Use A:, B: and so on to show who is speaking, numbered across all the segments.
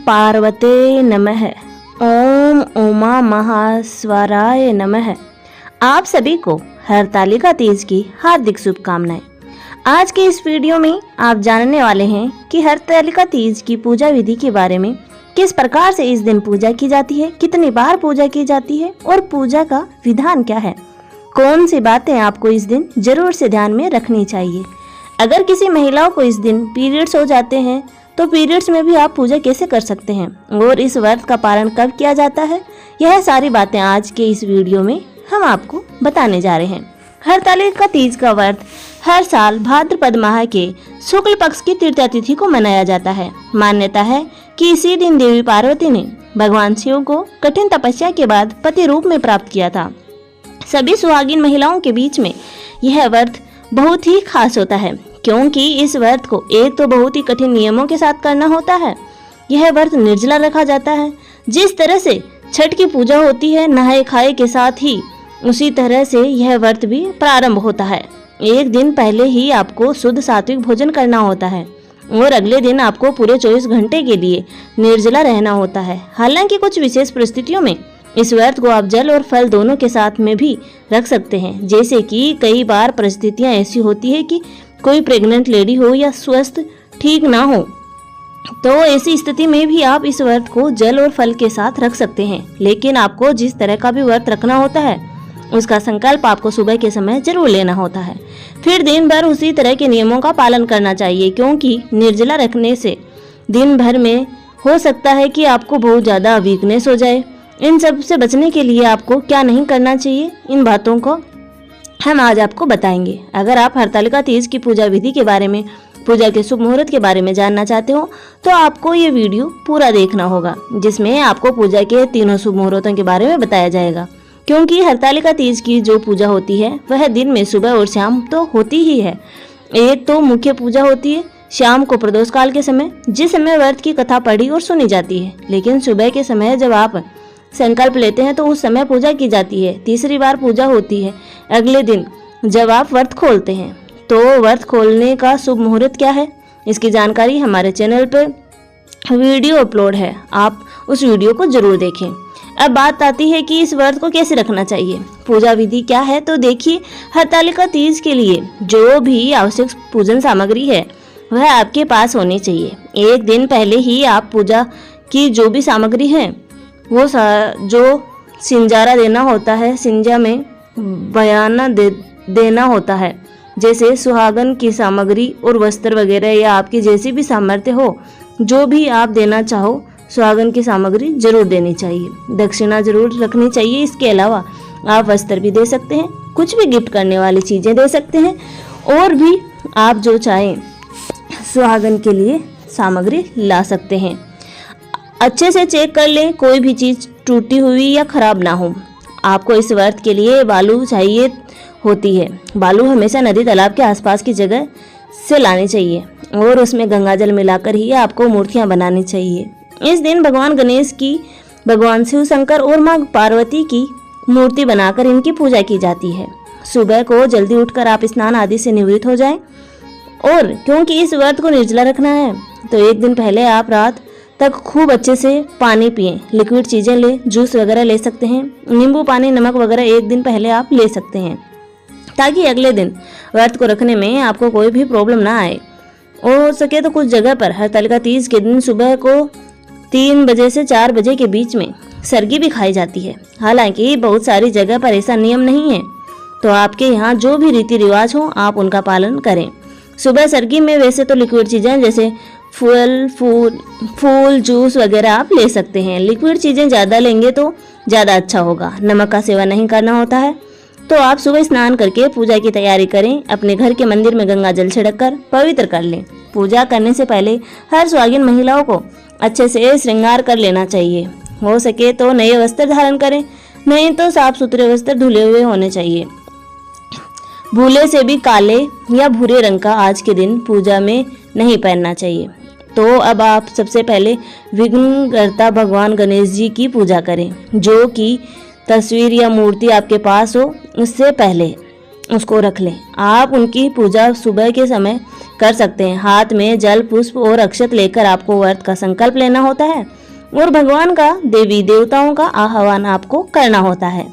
A: पार्वते नमः। ओम उमा महास्वराय नमः। आप सभी को हरतालिका तीज की हार्दिक शुभकामनाएं। आज के इस वीडियो में आप जानने वाले हैं कि हरतालिका तीज की पूजा विधि के बारे में, किस प्रकार से इस दिन पूजा की जाती है, कितनी बार पूजा की जाती है और पूजा का विधान क्या है, कौन सी बातें आपको इस दिन जरूर से ध्यान में रखनी चाहिए। अगर किसी महिलाओं को इस दिन पीरियड्स हो जाते हैं तो पीरियड्स में भी आप पूजा कैसे कर सकते हैं और इस व्रत का पालन कब किया जाता है, यह सारी बातें आज के इस वीडियो में हम आपको बताने जा रहे हैं। हरतालिका तीज का व्रत हर साल भाद्रपद माह के शुक्ल पक्ष की तृतीया तिथि को मनाया जाता है। मान्यता है कि इसी दिन देवी पार्वती ने भगवान शिव को कठिन तपस्या के बाद पति रूप में प्राप्त किया था। सभी सुहागिन महिलाओं के बीच में यह व्रत बहुत ही खास होता है, क्योंकि इस व्रत को एक तो बहुत ही कठिन नियमों के साथ करना होता है। यह व्रत निर्जला रखा जाता है। जिस तरह से छठ की पूजा होती है नहाए खाए के साथ ही, उसी तरह से यह व्रत भी प्रारंभ होता है। एक दिन पहले ही आपको शुद्ध सात्विक भोजन करना होता है और अगले दिन आपको पूरे 24 घंटे के लिए निर्जला रहना होता है। हालांकि कुछ विशेष परिस्थितियों में इस व्रत को आप जल और फल दोनों के साथ में भी रख सकते हैं। जैसे कि कई बार परिस्थितियां ऐसी होती है कि कोई प्रेग्नेंट लेडी हो या स्वास्थ्य ठीक ना हो, तो ऐसी स्थिति में भी आप इस व्रत को जल और फल के साथ रख सकते हैं। लेकिन आपको जिस तरह का भी व्रत रखना होता है उसका संकल्प आपको सुबह के समय जरूर लेना होता है। फिर दिन भर उसी तरह के नियमों का पालन करना चाहिए, क्योंकि निर्जला रखने से दिन भर में हो सकता है कि आपको बहुत ज़्यादा वीकनेस हो जाए। इन सब से बचने के लिए आपको क्या नहीं करना चाहिए, इन बातों को हम आज आपको बताएंगे। अगर आप हरतालिका तीज की पूजा विधि के बारे में, पूजा के शुभ मुहूर्त के बारे में जानना चाहते हो तो आपको ये वीडियो पूरा देखना होगा, जिसमें आपको पूजा के तीनों शुभ मुहूर्तों के बारे में बताया जाएगा। क्योंकि हरतालिका तीज की जो पूजा होती है वह दिन में सुबह और शाम तो होती ही है। एक तो मुख्य पूजा होती है शाम को प्रदोष काल के समय, जिस समय व्रत की कथा पढ़ी और सुनी जाती है। लेकिन सुबह के समय जब आप संकल्प लेते हैं तो उस समय पूजा की जाती है। तीसरी बार पूजा होती है अगले दिन जब आप व्रत खोलते हैं। तो व्रत खोलने का शुभ मुहूर्त क्या है, इसकी जानकारी हमारे चैनल पर वीडियो अपलोड है, आप उस वीडियो को जरूर देखें। अब बात आती है कि इस व्रत को कैसे रखना चाहिए, पूजा विधि क्या है। तो देखिए, हरतालिका तीज के लिए जो भी आवश्यक पूजन सामग्री है वह आपके पास होनी चाहिए। एक दिन पहले ही आप पूजा की जो भी सामग्री है वो जो सिंजारा देना होता है, सिंजा में बयाना देना होता है, जैसे सुहागन की सामग्री और वस्त्र वगैरह या आपकी जैसी भी सामर्थ्य हो, जो भी आप देना चाहो सुहागन की सामग्री जरूर देनी चाहिए। दक्षिणा जरूर रखनी चाहिए। इसके अलावा आप वस्त्र भी दे सकते हैं, कुछ भी गिफ्ट करने वाली चीज़ें दे सकते हैं, और भी आप जो चाहें सुहागन के लिए सामग्री ला सकते हैं। अच्छे से चेक कर लें कोई भी चीज़ टूटी हुई या खराब ना हो। आपको इस व्रत के लिए बालू चाहिए होती है। बालू हमेशा नदी तालाब के आसपास की जगह से लानी चाहिए और उसमें गंगा जल मिलाकर ही आपको मूर्तियां बनानी चाहिए। इस दिन भगवान गणेश की, भगवान शिव शंकर और माँ पार्वती की मूर्ति बनाकर इनकी पूजा की जाती है। सुबह को जल्दी उठकर आप स्नान आदि से निवृत्त हो जाएं, और क्योंकि इस व्रत को निर्जला रखना है तो एक दिन पहले आप रात तक खूब अच्छे से पानी पिएं। लिक्विड चीज़ें ले, जूस वगैरह ले सकते हैं, नींबू पानी, नमक वगैरह एक दिन पहले आप ले सकते हैं, ताकि अगले दिन व्रत को रखने में आपको कोई भी प्रॉब्लम ना आए। और हो सके तो कुछ जगह पर हरतालिका तीज के दिन सुबह को 3 बजे से 4 बजे के बीच में सरगी भी खाई जाती है। हालांकि बहुत सारी जगह पर ऐसा नियम नहीं है, तो आपके यहाँ जो भी रीति रिवाज हो आप उनका पालन करें। सुबह सरगी में वैसे तो लिक्विड चीज़ें जैसे फूल जूस वगैरह आप ले सकते हैं। लिक्विड चीज़ें ज़्यादा लेंगे तो ज़्यादा अच्छा होगा। नमक का सेवन नहीं करना होता है। तो आप सुबह स्नान करके पूजा की तैयारी करें। अपने घर के मंदिर में गंगा जल छिड़क कर पवित्र कर लें। पूजा करने से पहले हर सुहागिन महिलाओं को अच्छे से श्रृंगार कर लेना चाहिए। हो सके तो नए वस्त्र धारण करें, नहीं तो साफ सुथरे वस्त्र धुले हुए होने चाहिए। भूले से भी काले या भूरे रंग का आज के दिन पूजा में नहीं पहनना चाहिए। तो अब आप सबसे पहले विघ्नकर्ता भगवान गणेश जी की पूजा करें। जो कि तस्वीर या मूर्ति आपके पास हो उससे पहले उसको रख लें। आप उनकी पूजा सुबह के समय कर सकते हैं। हाथ में जल, पुष्प और अक्षत लेकर आपको व्रत का संकल्प लेना होता है और भगवान का, देवी देवताओं का आह्वान आपको करना होता है।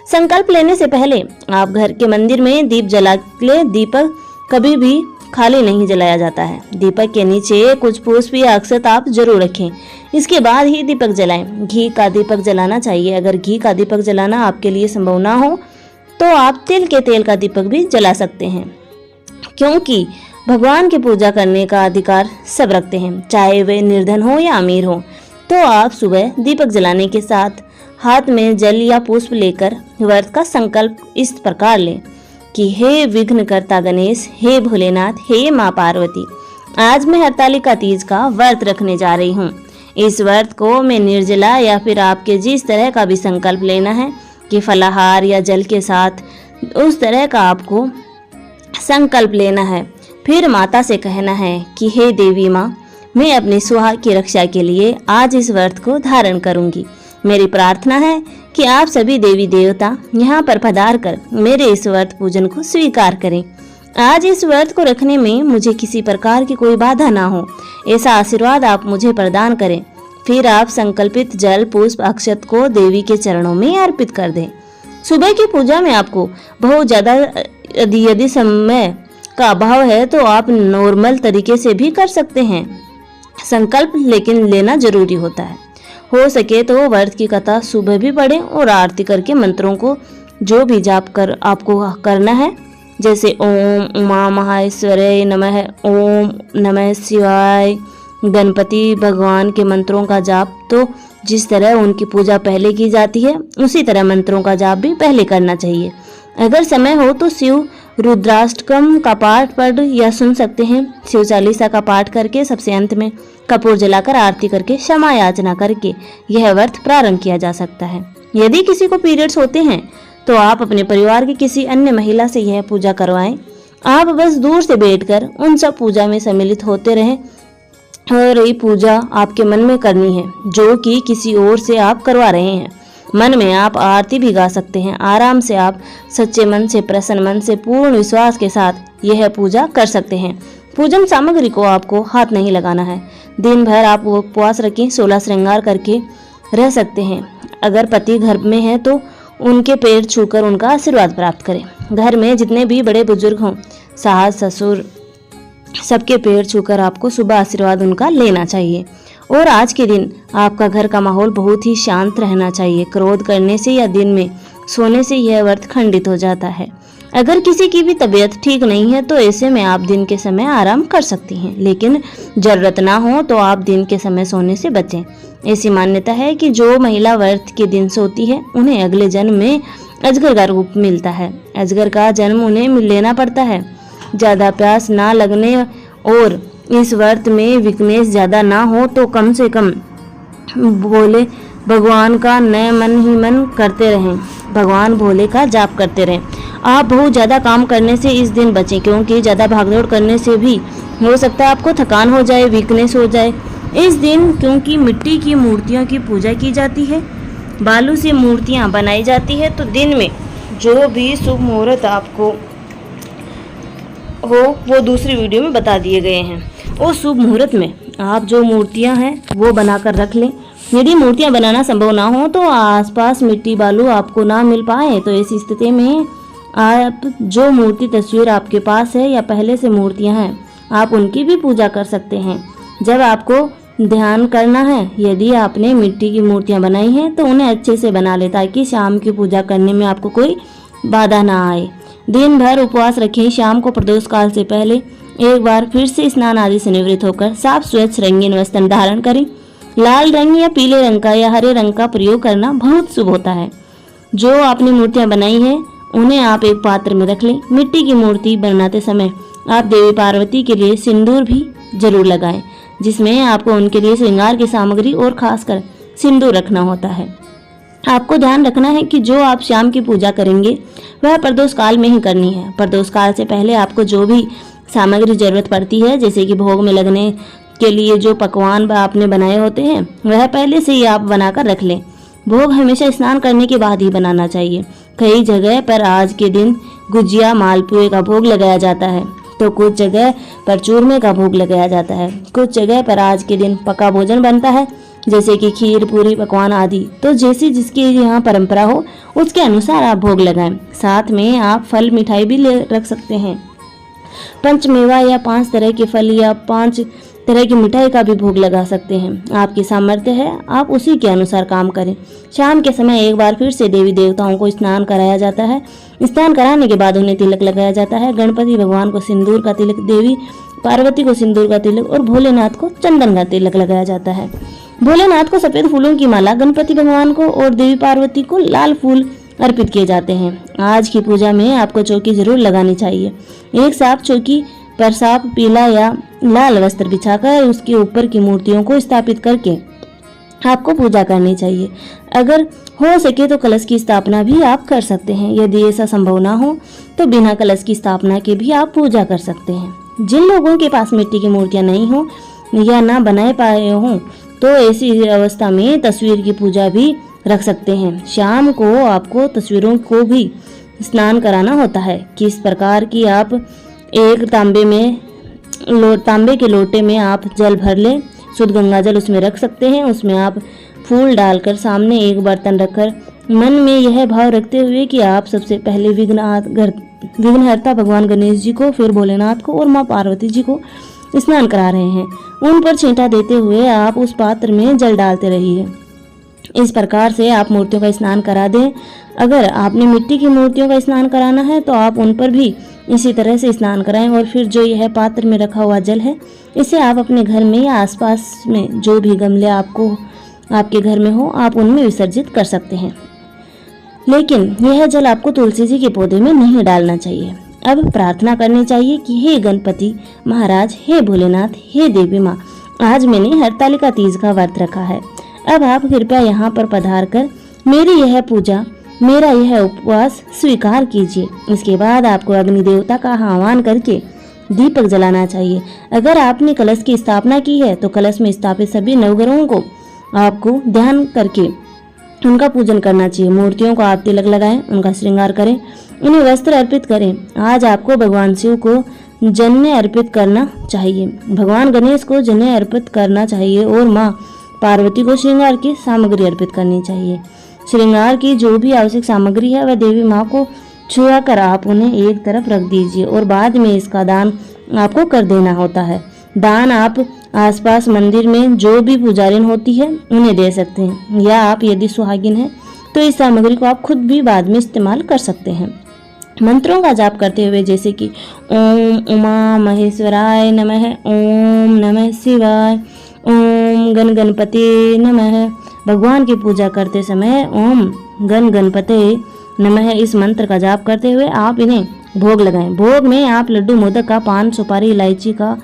A: संकल्प लेने से पहले आप घर के मंदिर में दीप जला ले। दीपक कभी भी खाली नहीं जलाया जाता है। दीपक के नीचे कुछ पुष्प या अक्षत आप जरूर रखें, इसके बाद ही दीपक जलाएं। घी का दीपक जलाना चाहिए। अगर घी का दीपक जलाना आपके लिए संभव ना हो तो आप तिल के तेल का दीपक भी जला सकते हैं, क्योंकि भगवान की पूजा करने का अधिकार सब रखते हैं, चाहे वे निर्धन हो या अमीर हो। तो आप सुबह दीपक जलाने के साथ हाथ में जल या पुष्प लेकर व्रत का संकल्प इस प्रकार लें कि हे विघ्नकर्ता गणेश, हे भोलेनाथ, हे माँ पार्वती, आज मैं हरतालिका तीज का व्रत रखने जा रही हूँ। इस व्रत को मैं निर्जला या फिर आपके जिस तरह का भी संकल्प लेना है कि फलाहार या जल के साथ, उस तरह का आपको संकल्प लेना है। फिर माता से कहना है कि हे देवी माँ, मैं अपने सुहाग की रक्षा के लिए आज इस व्रत को धारण करूंगी। मेरी प्रार्थना है कि आप सभी देवी देवता यहाँ पर पधार कर मेरे इस व्रत पूजन को स्वीकार करें। आज इस व्रत को रखने में मुझे किसी प्रकार की कोई बाधा ना हो, ऐसा आशीर्वाद आप मुझे प्रदान करें। फिर आप संकल्पित जल, पुष्प, अक्षत को देवी के चरणों में अर्पित कर दें। सुबह की पूजा में आपको बहुत ज़्यादा यदि समय का अभाव है तो आप नॉर्मल तरीके से भी कर सकते हैं संकल्प, लेकिन लेना जरूरी होता है। हो सके तो व्रत की कथा सुबह भी पढ़ें और आरती करके मंत्रों को जो भी जाप कर आपको करना है, जैसे ओम उमा महेश्वराय नमः, ओम नमः शिवाय, गणपति भगवान के मंत्रों का जाप तो जिस तरह उनकी पूजा पहले की जाती है उसी तरह मंत्रों का जाप भी पहले करना चाहिए। अगर समय हो तो शिव रुद्राष्टकम का पाठ पढ़ या सुन सकते हैं। शिव चालीसा का पाठ करके सबसे अंत में कपूर जलाकर आरती करके क्षमा याचना करके यह व्रत प्रारंभ किया जा सकता है। यदि किसी को पीरियड्स होते हैं तो आप अपने परिवार की किसी अन्य महिला से यह पूजा करवाएं। आप बस दूर से बैठकर उन सब पूजा में सम्मिलित होते रहें और ये पूजा आपके मन में करनी है जो कि किसी और से आप करवा रहे हैं। मन में आप आरती भी गा सकते हैं। आराम से आप सच्चे मन से, प्रसन्न मन से, पूर्ण विश्वास के साथ यह पूजा कर सकते हैं। पूजन सामग्री को आपको हाथ नहीं लगाना है। दिन भर आप वो उपवास रखें, 16 श्रृंगार करके रह सकते हैं। अगर पति घर में है तो उनके पैर छूकर उनका आशीर्वाद प्राप्त करें। घर में जितने भी बड़े बुजुर्ग हों, सास ससुर, सबके पैर छूकर आपको सुबह आशीर्वाद उनका लेना चाहिए। और आज के दिन आपका घर का माहौल बहुत ही शांत रहना चाहिए। क्रोध करने से या दिन में सोने से यह व्रत खंडित हो जाता है। अगर किसी की भी तबीयत ठीक नहीं है तो ऐसे में आप दिन के समय आराम कर सकती हैं, लेकिन जरूरत ना हो तो आप दिन के समय सोने से बचें। ऐसी मान्यता है कि जो महिला व्रत के दिन सोती है उन्हें अगले जन्म में अजगर का रूप मिलता है। अजगर का जन्म उन्हें लेना पड़ता है। ज़्यादा प्यास ना लगने और इस व्रत में वीकनेस ज़्यादा ना हो तो कम से कम भोले भगवान का नए मन ही मन करते रहें, भगवान भोले का जाप करते रहें। आप बहुत ज़्यादा काम करने से इस दिन बचें, क्योंकि ज़्यादा भागदौड़ करने से भी हो सकता है आपको थकान हो जाए, वीकनेस हो जाए इस दिन। क्योंकि मिट्टी की मूर्तियों की पूजा की जाती है, बालू से मूर्तियाँ बनाई जाती है, तो दिन में जो भी शुभ मुहूर्त आपको हो वो दूसरी वीडियो में बता दिए गए हैं। उस शुभ मुहूर्त में आप जो मूर्तियां हैं वो बनाकर रख लें। यदि मूर्तियां बनाना संभव ना हो तो आसपास मिट्टी बालू आपको ना मिल पाए तो ऐसी स्थिति में आप जो मूर्ति तस्वीर आपके पास है या पहले से मूर्तियां हैं आप उनकी भी पूजा कर सकते हैं। जब आपको ध्यान करना है, यदि आपने मिट्टी की मूर्तियां बनाई हैं तो उन्हें अच्छे से बना ले ताकि शाम की पूजा करने में आपको कोई बाधा ना आए। दिन भर उपवास रखें। शाम को प्रदोष काल से पहले एक बार फिर से स्नान आदि से निवृत्त होकर साफ स्वच्छ रंगीन वस्त्र धारण करें। लाल रंग या पीले रंग का या हरे रंग का प्रयोग करना बहुत शुभ होता है। जो आपने मूर्तियां बनाई हैं उन्हें आप एक पात्र में रख लें। मिट्टी की मूर्ति बनाते समय आप देवी पार्वती के लिए सिंदूर भी जरूर लगाएं, जिसमें आपको उनके लिए श्रृंगार की सामग्री और खासकर सिंदूर रखना होता है। आपको ध्यान रखना है कि जो आप शाम की पूजा करेंगे वह प्रदोष काल में ही करनी है। प्रदोष काल से पहले आपको जो भी सामग्री जरूरत पड़ती है, जैसे कि भोग में लगने के लिए जो पकवान आपने बनाए होते हैं वह पहले से ही आप बनाकर रख लें। भोग हमेशा स्नान करने के बाद ही बनाना चाहिए। कई जगह पर आज के दिन गुजिया मालपुए का भोग लगाया जाता है। तो कुछ जगह पर चूरमे का भोग लगाया जाता है, कुछ जगह पर आज के दिन पका भोजन बनता है जैसे कि खीर, पूरी, पकवान आदि। तो जैसी जिसकी यहाँ परंपरा हो उसके अनुसार आप भोग लगाएं। साथ में आप फल मिठाई भी ले रख सकते हैं। पंचमेवा या 5 तरह के फल या 5 तरह की मिठाई का भी भोग लगा सकते हैं। आपकी सामर्थ्य है, आप उसी के अनुसार काम करें। शाम के समय एक बार फिर से देवी देवताओं को स्नान कराया जाता है। स्नान कराने के बाद उन्हें तिलक लगाया जाता है। गणपति भगवान को सिंदूर का तिलक, देवी पार्वती को सिंदूर का तिलक और भोलेनाथ को चंदन का तिलक लगाया जाता है। भोलेनाथ को सफेद फूलों की माला, गणपति भगवान को और देवी पार्वती को लाल फूल अर्पित किए जाते हैं। आज की पूजा में आपको चौकी जरूर लगानी चाहिए। एक साफ चौकी पर साफ पीला या लाल वस्त्र बिछाकर उसके ऊपर की मूर्तियों को स्थापित करके आपको पूजा करनी चाहिए। अगर हो सके तो कलश की स्थापना भी आप कर सकते हैं। यदि ऐसा संभव ना हो तो बिना कलश की स्थापना के भी आप पूजा कर सकते हैं। जिन लोगों के पास मिट्टी की मूर्तियां नहीं हो या ना बनाए पाए हों तो ऐसी अवस्था में तस्वीर की पूजा भी रख सकते हैं। शाम को आपको तस्वीरों को भी स्नान कराना होता है। किस प्रकार की आप एक तांबे के लोटे में आप जल भर लें, शुद्ध गंगा जल उसमें रख सकते हैं। उसमें आप फूल डालकर सामने एक बर्तन रखकर मन में यह भाव रखते हुए कि आप सबसे पहले विघ्नहर्ता भगवान गणेश जी को, फिर भोलेनाथ को और माँ पार्वती जी को स्नान करा रहे हैं। उन पर छींटा देते हुए आप उस पात्र में जल डालते रहिए। इस प्रकार से आप मूर्तियों का स्नान करा दें। अगर आपने मिट्टी की मूर्तियों का स्नान कराना है तो आप उन पर भी इसी तरह से स्नान कराएं। और फिर जो यह पात्र में रखा हुआ जल है, इसे आप अपने घर में या आसपास में जो भी गमले आपके घर में हो, आप उनमें विसर्जित कर सकते हैं। लेकिन यह जल आपको तुलसी जी के पौधे में नहीं डालना चाहिए। अब प्रार्थना करनी चाहिए कि हे गणपति महाराज, हे भोलेनाथ, हे देवी माँ, आज मैंने हरतालिका तीज का व्रत रखा है। अब आप कृपया यहाँ पर पधार कर मेरी यह पूजा, मेरा यह उपवास स्वीकार कीजिए। इसके बाद आपको अग्नि देवता का आह्वान करके दीपक जलाना चाहिए। अगर आपने कलश की स्थापना की है तो कलश में स्थापित सभी नवग्रहों को आपको ध्यान करके उनका पूजन करना चाहिए। मूर्तियों को आप तिलक लगाएं, उनका श्रृंगार करें, उन्हें वस्त्र अर्पित करें। आज आपको भगवान शिव को जन्य अर्पित करना चाहिए, भगवान गणेश को जन्य अर्पित करना चाहिए और माँ पार्वती को श्रृंगार की सामग्री अर्पित करनी चाहिए। श्रृंगार की जो भी आवश्यक सामग्री है वह देवी माँ को छुआ कर आप उन्हें एक तरफ रख दीजिए और बाद में इसका दान आपको कर देना होता है। दान आप आसपास मंदिर में जो भी पुजारिन होती है उन्हें दे सकते हैं, या आप यदि सुहागिन हैं तो इस सामग्री को आप खुद भी बाद में इस्तेमाल कर सकते हैं। मंत्रों का जाप करते हुए जैसे कि ओम उमा महेश्वराय नमः, ओम नमः शिवाय, ओम गण गणपते नमः। भगवान की पूजा करते समय ओम गण गणपते नमः इस मंत्र का जाप करते हुए आप इन्हें भोग लगाएं। भोग में आप लड्डू, मोदक का, पान, सुपारी, इलायची का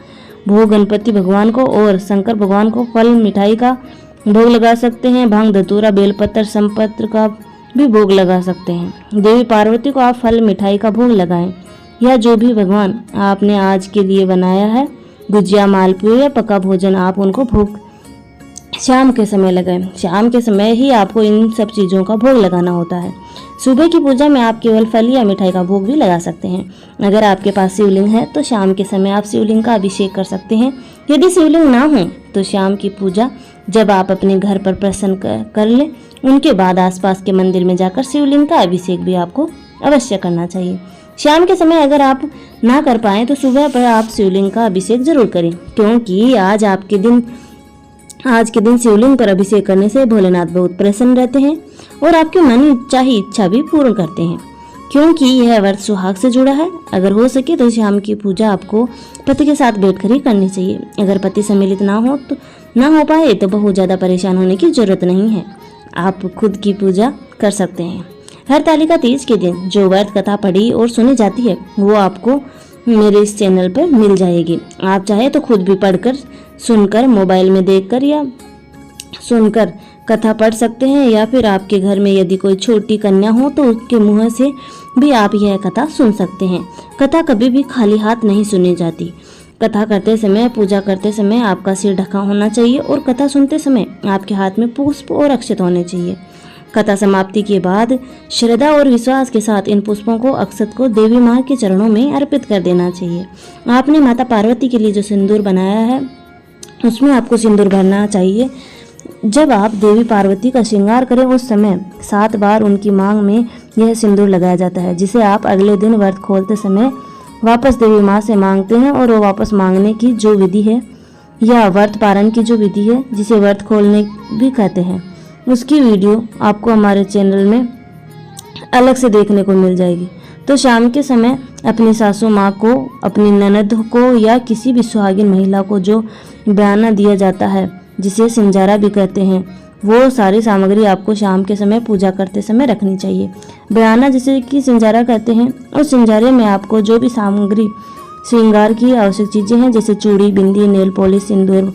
A: भोग गणपति भगवान को और शंकर भगवान को फल मिठाई का भोग लगा सकते हैं। भांग, धतूरा, बेलपत्र, संपत्र का भी भोग लगा सकते हैं। देवी पार्वती को आप फल मिठाई का भोग लगाएं या जो भी भगवान आपने आज के लिए बनाया है, गुजिया, मालपुए या पका भोजन, आप उनको भोग शाम के समय लगाएं। शाम के समय ही आपको इन सब चीज़ों का भोग लगाना होता है। सुबह की पूजा में आप केवल फल या मिठाई का भोग भी लगा सकते हैं। अगर आपके पास शिवलिंग है तो शाम के समय आप शिवलिंग का अभिषेक कर सकते हैं। यदि शिवलिंग ना हो तो शाम की पूजा जब आप अपने घर पर प्रसन्न कर लें, उनके बाद आसपास के मंदिर में जाकर शिवलिंग का अभिषेक भी आपको अवश्य करना चाहिए। शाम के समय अगर आप ना कर पाएँ तो सुबह पर आप शिवलिंग का अभिषेक जरूर करें, क्योंकि आज के दिन शिवलिंग पर अभिषेक करने से भोलेनाथ बहुत प्रसन्न रहते हैं और आपके मन चाही इच्छा भी पूर्ण करते हैं, क्योंकि यह व्रत सुहाग से जुड़ा है। अगर हो सके तो शाम की पूजा आपको पति के साथ बैठकर ही करनी चाहिए। अगर पति सम्मिलित ना हो पाए तो बहुत ज़्यादा परेशान होने की जरूरत नहीं है, आप खुद की पूजा कर सकते हैं। हरतालिका तीज के दिन जो व्रत कथा पढ़ी और सुनी जाती है वो आपको मेरे इस चैनल पर मिल जाएगी। आप चाहे तो खुद भी पढ़कर, सुनकर, मोबाइल में देखकर या सुनकर कथा पढ़ सकते हैं, या फिर आपके घर में यदि कोई छोटी कन्या हो तो उसके मुंह से भी आप यह कथा सुन सकते हैं। कथा कभी भी खाली हाथ नहीं सुनी जाती। कथा करते समय, पूजा करते समय आपका सिर ढका होना चाहिए और कथा सुनते समय आपके हाथ में पुष्प और अक्षत होने चाहिए। कथा समाप्ति के बाद श्रद्धा और विश्वास के साथ इन पुष्पों को अक्षत को देवी माँ के चरणों में अर्पित कर देना चाहिए। आपने माता पार्वती के लिए जो सिंदूर बनाया है उसमें आपको सिंदूर भरना चाहिए। जब आप देवी पार्वती का श्रृंगार करें उस समय 7 बार उनकी मांग में यह सिंदूर लगाया जाता है, जिसे आप अगले दिन व्रत खोलते समय वापस देवी माँ से मांगते हैं। और वो वापस मांगने की जो विधि है या व्रत पारण की जो विधि है, जिसे व्रत खोलने भी कहते हैं, उसकी वीडियो आपको हमारे चैनल में अलग से देखने को मिल जाएगी। तो शाम के समय अपनी सासू माँ को, अपनी ननद को या किसी भी सुहागिन महिला को जो बयाना दिया जाता है, जिसे सिंजारा भी कहते हैं, वो सारी सामग्री आपको शाम के समय पूजा करते समय रखनी चाहिए। बयाना जिसे कि सिंजारा कहते हैं, उस सिंजारे में आपको जो भी सामग्री श्रृंगार की आवश्यक चीज़ें हैं, जैसे चूड़ी, बिंदी, नेल पॉलिश, सिंदूर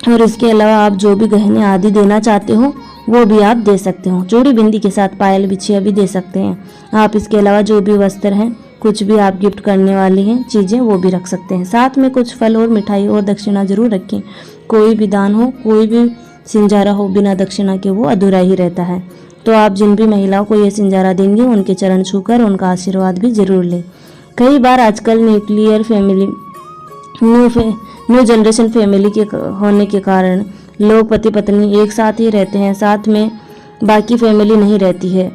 A: और इसके अलावा आप जो भी गहने आदि देना चाहते हो वो भी आप दे सकते हो। चूड़ी बिंदी के साथ पायल बिछिया भी दे सकते हैं आप। इसके अलावा जो भी वस्त्र हैं, कुछ भी आप गिफ्ट करने वाली हैं चीज़ें, वो भी रख सकते हैं। साथ में कुछ फल और मिठाई और दक्षिणा जरूर रखें। कोई भी दान हो, कोई भी सिंजारा हो, बिना दक्षिणा के वो अधूरा ही रहता है। तो आप जिन भी महिलाओं को ये सिंजारा देंगे उनके चरण छूकर उनका आशीर्वाद भी जरूर लें। कई बार आजकल nuclear family, new generation family के होने के कारण लोग पति पत्नी एक साथ ही रहते हैं, साथ में बाकी फैमिली नहीं रहती है।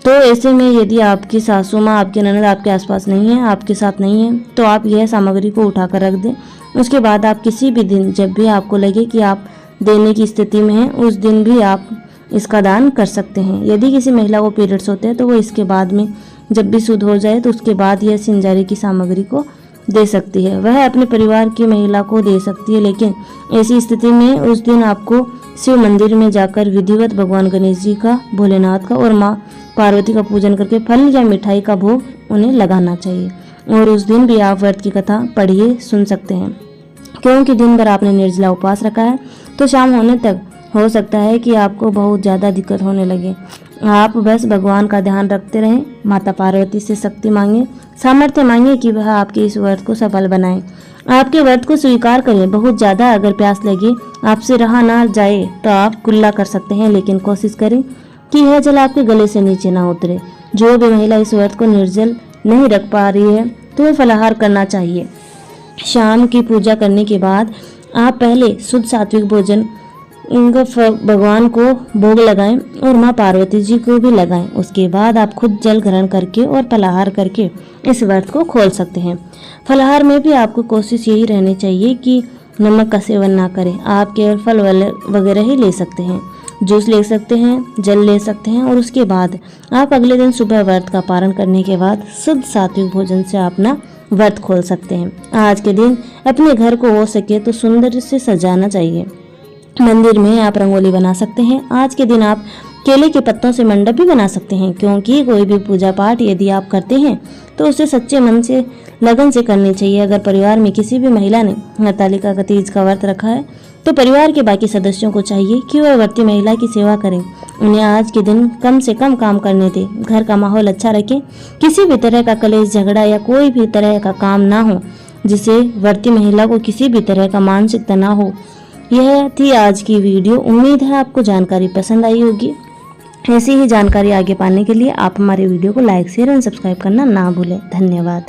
A: तो ऐसे में यदि आपकी सासू माँ, आपके ननद आपके आसपास नहीं है, आपके साथ नहीं है, तो आप यह सामग्री को उठाकर रख दें। उसके बाद आप किसी भी दिन जब भी आपको लगे कि आप देने की स्थिति में हैं, उस दिन भी आप इसका दान कर सकते हैं। यदि किसी महिला को पीरियड्स होते हैं तो वो इसके बाद में जब भी शुद्ध हो जाए तो उसके बाद यह सिंजारे की सामग्री को दे सकती है। वह अपने परिवार की महिला को दे सकती है, लेकिन ऐसी स्थिति में उस दिन आपको शिव मंदिर में जाकर विधिवत भगवान गणेश जी का, भोलेनाथ का और माँ पार्वती का पूजन करके फल या मिठाई का भोग उन्हें लगाना चाहिए। और उस दिन भी आप व्रत की कथा पढ़िए, सुन सकते हैं। क्योंकि दिन भर आपने निर्जला उपवास रखा है तो शाम होने तक हो सकता है कि आपको बहुत ज़्यादा दिक्कत होने लगे। आप बस भगवान का ध्यान रखते रहें, माता पार्वती से शक्ति मांगे, सामर्थ्य मांगे कि वह आपके इस व्रत को सफल बनाए, आपके व्रत को स्वीकार करें। बहुत ज़्यादा अगर प्यास लगे, आपसे रहा ना जाए तो आप कुल्ला कर सकते हैं, लेकिन कोशिश करें कि यह जल आपके गले से नीचे ना उतरे। जो भी महिला इस व्रत को निर्जल नहीं रख पा रही है तो वह फलाहार करना चाहिए। शाम की पूजा करने के बाद आप पहले शुद्ध सात्विक भोजन भगवान को भोग लगाएं और माँ पार्वती जी को भी लगाएं। उसके बाद आप खुद जल ग्रहण करके और फलाहार करके इस व्रत को खोल सकते हैं। फलाहार में भी आपको कोशिश यही रहनी चाहिए कि नमक का सेवन ना करें। आप केवल फल वगैरह ही ले सकते हैं, जूस ले सकते हैं, जल ले सकते हैं। और उसके बाद आप अगले दिन सुबह व्रत का पारण करने के बाद शुद्ध सात्विक भोजन से अपना व्रत खोल सकते हैं। आज के दिन अपने घर को हो सके तो सुंदर से सजाना चाहिए। मंदिर में आप रंगोली बना सकते हैं। आज के दिन आप केले के पत्तों से मंडप भी बना सकते हैं, क्योंकि कोई भी पूजा पाठ यदि आप करते हैं तो उसे सच्चे मन से, लगन से करनी चाहिए। अगर परिवार में किसी भी महिला ने हरतालिका का तीज का व्रत रखा है तो परिवार के बाकी सदस्यों को चाहिए कि वह व्रती महिला की सेवा करें, उन्हें आज के दिन कम से कम काम करने दें, घर का माहौल अच्छा रखें, किसी भी तरह का कलेश, झगड़ा या कोई भी तरह का काम ना हो जिससे व्रती महिला को किसी भी तरह का मानसिक तनाव हो। यह थी आज की वीडियो। उम्मीद है आपको जानकारी पसंद आई होगी। ऐसी ही जानकारी आगे पाने के लिए आप हमारे वीडियो को लाइक, शेयर और सब्सक्राइब करना ना भूलें। धन्यवाद।